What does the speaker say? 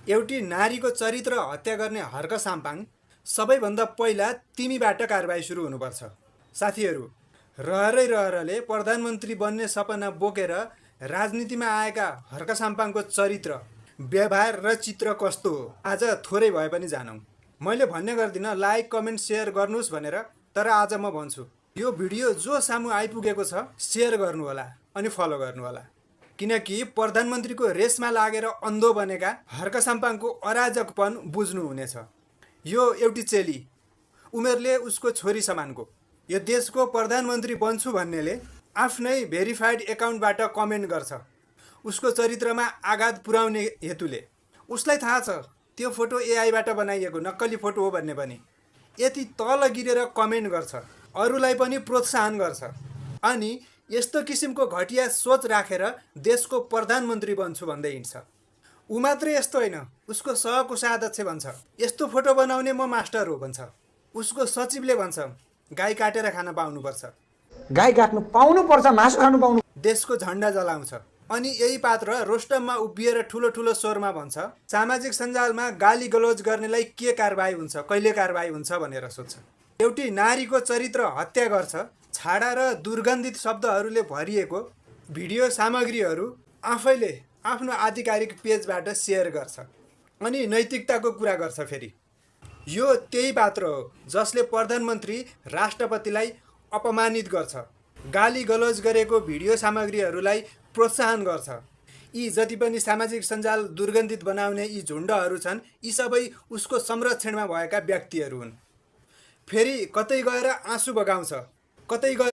एउटी नारीको चरित्र हत्या गर्ने हर्क साम्पाङ सबैभन्दा पहिला तिमीबाट कारबाही सुरु हुनुपर्छ। साथीहरू, रहरै प्रधानमन्त्री बन्ने सपना बोकेर राजनीतिमा आएका हर्क साम्पाङको चरित्र, व्यवहार र चित्र कस्तो हो, आज थोरै भए पनि जानौँ। मैले भन्ने गर्दिनँ लाइक, कमेन्ट, सेयर गर्नुहोस् भनेर, तर आज म भन्छु यो भिडियो जो सामु आइपुगेको छ सेयर गर्नुहोला अनि फलो गर्नुहोला, किनकि प्रधानमन्त्रीको रेसमा लागेर अन्धो बनेका हर्क साम्पाङको अराजकपन बुझ्नुहुनेछ। यो एउटी चेली, उमेरले उसको छोरी समानको, यो देशको प्रधानमन्त्री बन्छु भन्नेले आफ्नै भेरिफाइड एकाउन्टबाट कमेन्ट गर्छ उसको चरित्रमा आघात पुर्याउने हेतुले। उसलाई थाहा छ त्यो फोटो एआईबाट बनाइएको नक्कली फोटो हो भन्ने पनि। यति तल गिरेर कमेन्ट गर्छ, अरूलाई पनि प्रोत्साहन गर्छ अनि यस्तो किसिमको घटिया सोच राखेर देशको प्रधानमन्त्री बन्छु भन्दै हिँड्छ। ऊ मात्रै यस्तो होइन, उसको सहकोषाध्यक्ष भन्छ यस्तो फोटो बनाउने म मास्टर हो भन्छ। उसको सचिवले भन्छ गाई काटेर खान पाउनुपर्छ, गाई काट्नु पाउनुपर्छ, मासु खानु पाउनु। देशको झन्डा जलाउँछ। अनि यही पात्र रोस्टममा उभिएर ठुलो ठुलो स्वरमा भन्छ सामाजिक सञ्जालमा गाली गलोज गर्नेलाई के कारबाही हुन्छ, कहिले कारबाही हुन्छ भनेर सोध्छ। एउटी नारीको चरित्र हत्या गर्छ, छाडा र दुर्गन्धित शब्दहरूले भरिएको भिडियो सामग्रीहरू आफैले आफ्नो आधिकारिक पेजबाट सेयर गर्छ अनि नैतिकताको कुरा गर्छ। फेरि यो त्यही पात्र हो जसले प्रधानमन्त्री राष्ट्रपतिलाई अपमानित गर्छ, गाली गलोज गरेको भिडियो सामग्रीहरूलाई प्रोत्साहन गर्छ। यी जति पनि सामाजिक सञ्जाल दुर्गन्धित बनाउने यी झुन्डहरू छन्, यी सबै उसको संरक्षणमा भएका व्यक्तिहरू हुन्। फेरि कतै गएर आँसु बगाउँछ, कतै